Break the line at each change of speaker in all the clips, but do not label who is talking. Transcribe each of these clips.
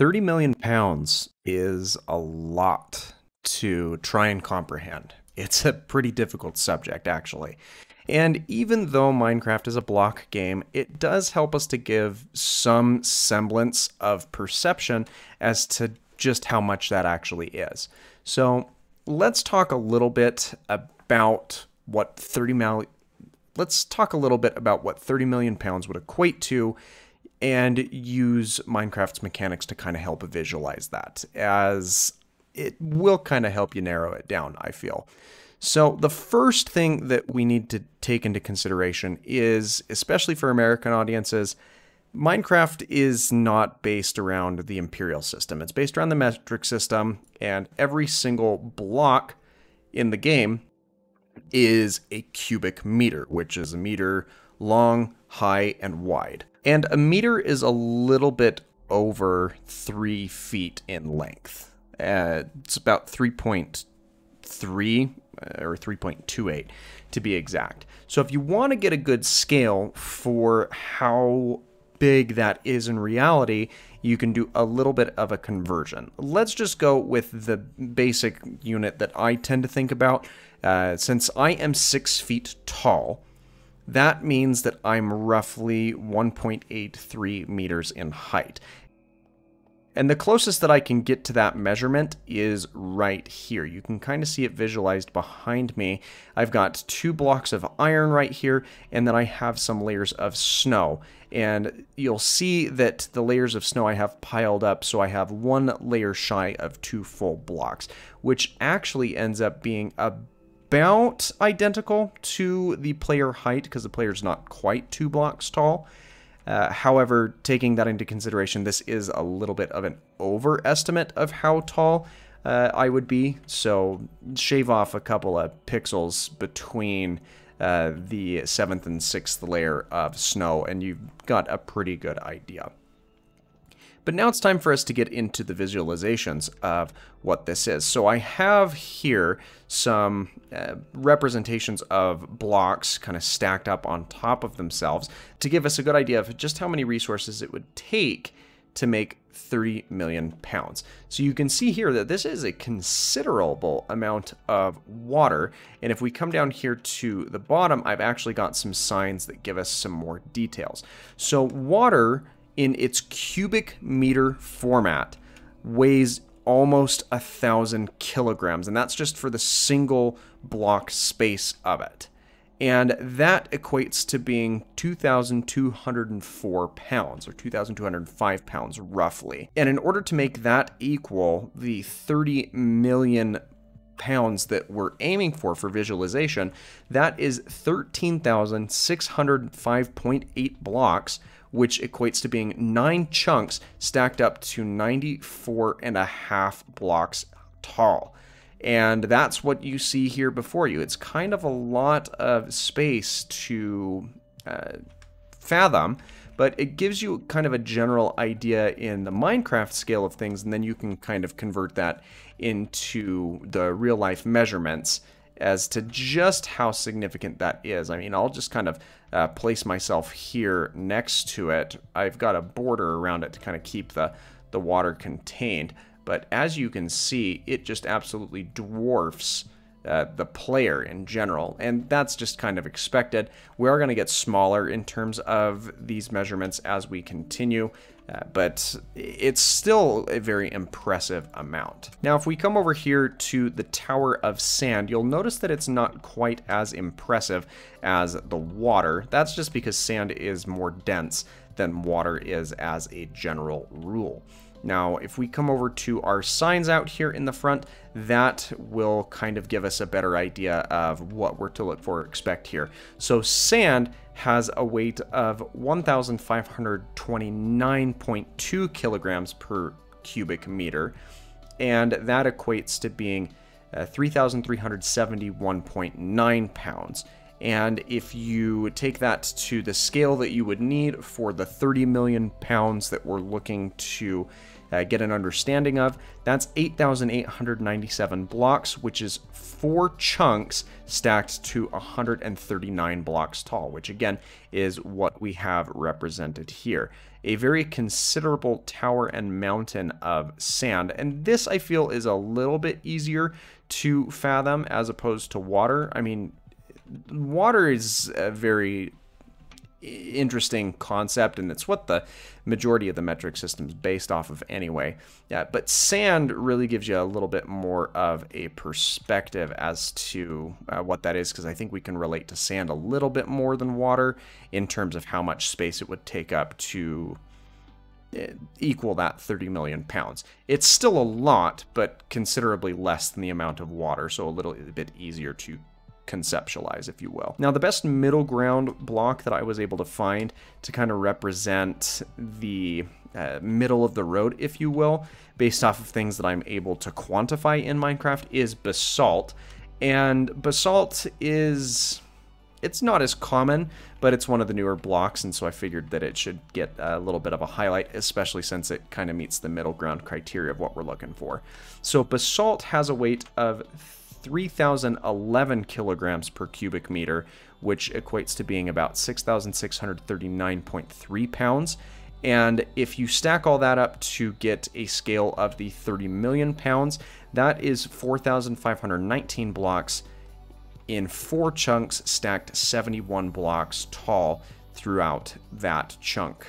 30 million pounds is a lot to try and comprehend. It's a pretty difficult subject, actually. And even though Minecraft is a block game, it does help us to give some semblance of perception as to just how much that actually is. So let's talk a little bit about what 30 million pounds would equate to, and use Minecraft's mechanics to kind of help visualize that, as it will kind of help you narrow it down, I feel. So the first thing that we need to take into consideration is, especially for American audiences, Minecraft is not based around the imperial system. It's based around the metric system, and every single block in the game is a cubic meter, which is a meter long, high, and wide. And a meter is a little bit over 3 feet in length. It's about 3.3 or 3.28 to be exact. So if you want to get a good scale for how big that is in reality, you can do a little bit of a conversion. Let's just go with the basic unit that I tend to think about. Since I am 6 feet tall, that means that I'm roughly 1.83 meters in height. And the closest that I can get to that measurement is right here. You can kind of see it visualized behind me. I've got 2 blocks of iron right here, and then I have some layers of snow. And you'll see that the layers of snow I have piled up, so I have 1 layer shy of 2 full blocks, which actually ends up being about identical to the player height, because the player's not quite 2 blocks tall. However, taking that into consideration, this is a little bit of an overestimate of how tall I would be, so shave off a couple of pixels between the 7th and 6th layer of snow, and you've got a pretty good idea. But now it's time for us to get into the visualizations of what this is. So I have here some representations of blocks kind of stacked up on top of themselves to give us a good idea of just how many resources it would take to make 30 million pounds. So you can see here that this is a considerable amount of water. And if we come down here to the bottom, I've actually got some signs that give us some more details. So water in its cubic meter format weighs almost 1,000 kilograms, and that's just for the single block space of it. And that equates to being 2,204 pounds, or 2,205 pounds roughly. And in order to make that equal the 30 million pounds that we're aiming for visualization, that is 13,605.8 blocks, which equates to being 9 chunks stacked up to 94.5 blocks tall. And that's what you see here before you. It's kind of a lot of space to fathom, but it gives you kind of a general idea in the Minecraft scale of things, and then you can kind of convert that into the real life measurements as to just how significant that is. I mean, I'll just kind of place myself here next to it. I've got a border around it to kind of keep the water contained. But as you can see, it just absolutely dwarfs the player in general, and that's just kind of expected. We are going to get smaller in terms of these measurements as we continue, but it's still a very impressive amount. Now, if we come over here to the Tower of Sand, you'll notice that it's not quite as impressive as the water. That's just because sand is more dense than water is as a general rule. Now, if we come over to our signs out here in the front, that will kind of give us a better idea of what we're to look for or expect here. So sand has a weight of 1,529.2 kilograms per cubic meter, and that equates to being 3,371.9 pounds. And if you take that to the scale that you would need for the 30 million pounds that we're looking to get an understanding of. That's 8,897 blocks, which is 4 chunks stacked to 139 blocks tall, which again is what we have represented here. A very considerable tower and mountain of sand, and this I feel is a little bit easier to fathom as opposed to water. I mean, water is a very interesting concept, and it's what the majority of the metric system is based off of anyway. Yeah, but sand really gives you a little bit more of a perspective as to what that is, because I think we can relate to sand a little bit more than water in terms of how much space it would take up to equal that 30 million pounds. It's still a lot, but considerably less than the amount of water, so a little bit easier to conceptualize, if you will. Now, the best middle ground block that I was able to find to kind of represent the middle of the road, if you will, based off of things that I'm able to quantify in Minecraft, is basalt. And basalt is... it's not as common, but it's one of the newer blocks, and so I figured that it should get a little bit of a highlight, especially since it kind of meets the middle ground criteria of what we're looking for. So basalt has a weight of 3,011 kilograms per cubic meter, which equates to being about 6,639.3 pounds. And if you stack all that up to get a scale of the 30 million pounds, that is 4,519 blocks in 4 chunks stacked 71 blocks tall throughout that chunk,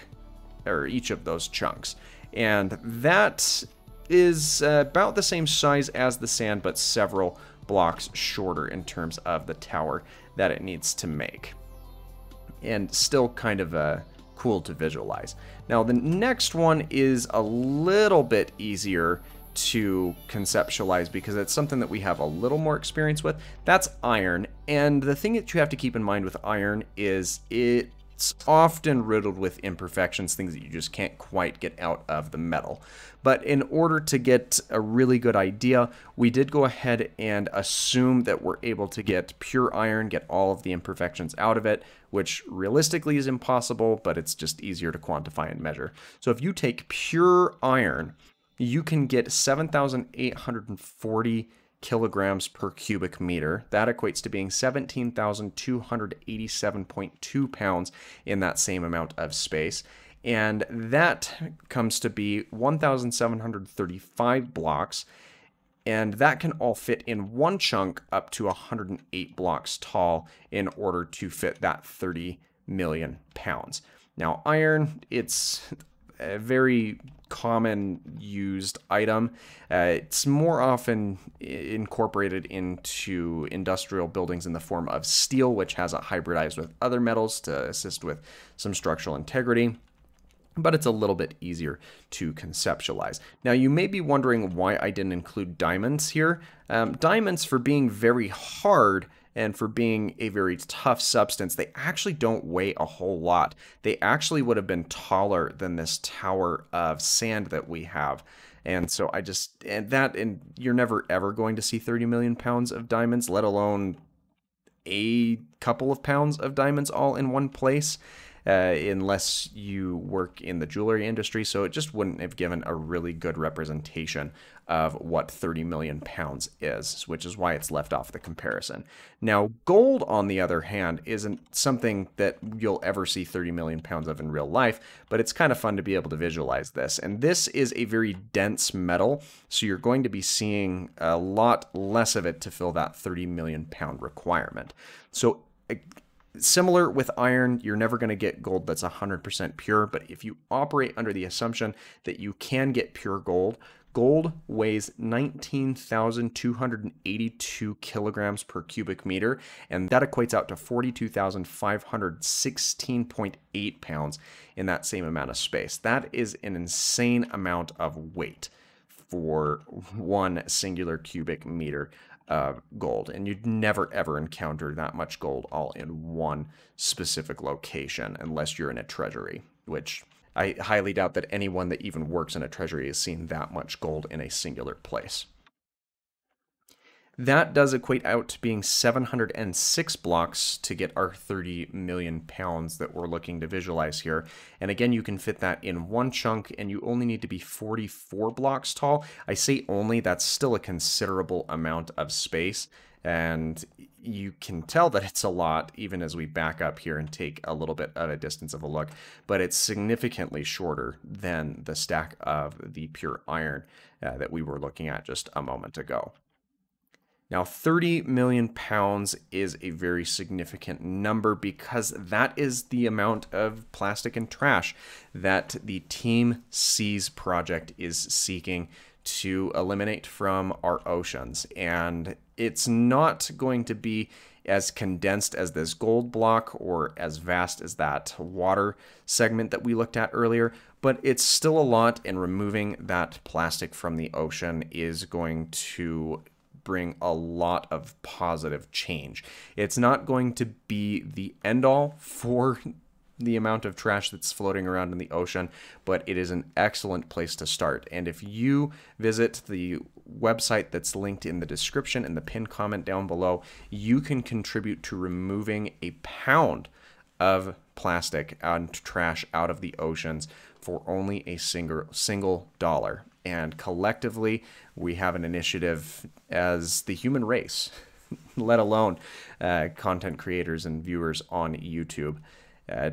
or each of those chunks. And that is about the same size as the sand, but several blocks shorter in terms of the tower that it needs to make. And still kind of cool to visualize. Now, the next one is a little bit easier to conceptualize because it's something that we have a little more experience with. That's iron. And the thing that you have to keep in mind with iron is it's often riddled with imperfections, things that you just can't quite get out of the metal. But in order to get a really good idea, we did go ahead and assume that we're able to get pure iron, get all of the imperfections out of it, which realistically is impossible, but it's just easier to quantify and measure. So if you take pure iron, you can get 7,840 kilograms per cubic meter. That equates to being 17,287.2 pounds in that same amount of space. And that comes to be 1,735 blocks. And that can all fit in one chunk up to 108 blocks tall in order to fit that 30 million pounds. Now, iron, it's a very common used item. It's more often incorporated into industrial buildings in the form of steel, which has it hybridized with other metals to assist with some structural integrity. But it's a little bit easier to conceptualize. Now, you may be wondering why I didn't include diamonds here. Diamonds, for being very hard and for being a very tough substance, they actually don't weigh a whole lot. They actually would have been taller than this tower of sand that we have. And so and you're never ever going to see 30 million pounds of diamonds, let alone a couple of pounds of diamonds all in one place. Unless you work in the jewelry industry, so it just wouldn't have given a really good representation of what 30 million pounds is, which is why it's left off the comparison. Now, gold, on the other hand, isn't something that you'll ever see 30 million pounds of in real life, but it's kind of fun to be able to visualize this. And this is a very dense metal, so you're going to be seeing a lot less of it to fill that 30 million pound requirement. So similar with iron, you're never going to get gold that's 100% pure, but if you operate under the assumption that you can get pure gold, gold weighs 19,282 kilograms per cubic meter, and that equates out to 42,516.8 pounds in that same amount of space. That is an insane amount of weight for one singular cubic meter gold, and you'd never ever encounter that much gold all in one specific location unless you're in a treasury, which I highly doubt that anyone that even works in a treasury has seen that much gold in a singular place. That does equate out to being 706 blocks to get our 30 million pounds that we're looking to visualize here. And again, you can fit that in one chunk, and you only need to be 44 blocks tall. I say only, that's still a considerable amount of space. And you can tell that it's a lot even as we back up here and take a little bit of a distance of a look, but it's significantly shorter than the stack of the pure iron that we were looking at just a moment ago. Now, 30 million pounds is a very significant number because that is the amount of plastic and trash that the Team Seas project is seeking to eliminate from our oceans. And it's not going to be as condensed as this gold block or as vast as that water segment that we looked at earlier, but it's still a lot, and removing that plastic from the ocean is going to bring a lot of positive change. It's not going to be the end all for the amount of trash that's floating around in the ocean, but it is an excellent place to start. And if you visit the website that's linked in the description and the pinned comment down below, you can contribute to removing a pound of plastic and trash out of the oceans for only a single dollar. And collectively, we have an initiative as the human race, let alone content creators and viewers on YouTube,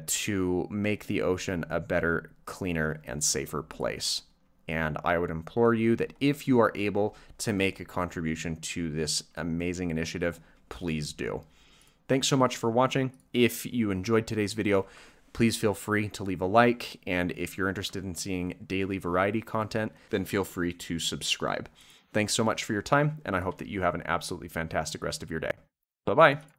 to make the ocean a better, cleaner, and safer place. And I would implore you that if you are able to make a contribution to this amazing initiative, please do. Thanks so much for watching. If you enjoyed today's video, please feel free to leave a like, and if you're interested in seeing daily variety content, then feel free to subscribe. Thanks so much for your time, and I hope that you have an absolutely fantastic rest of your day. Bye-bye.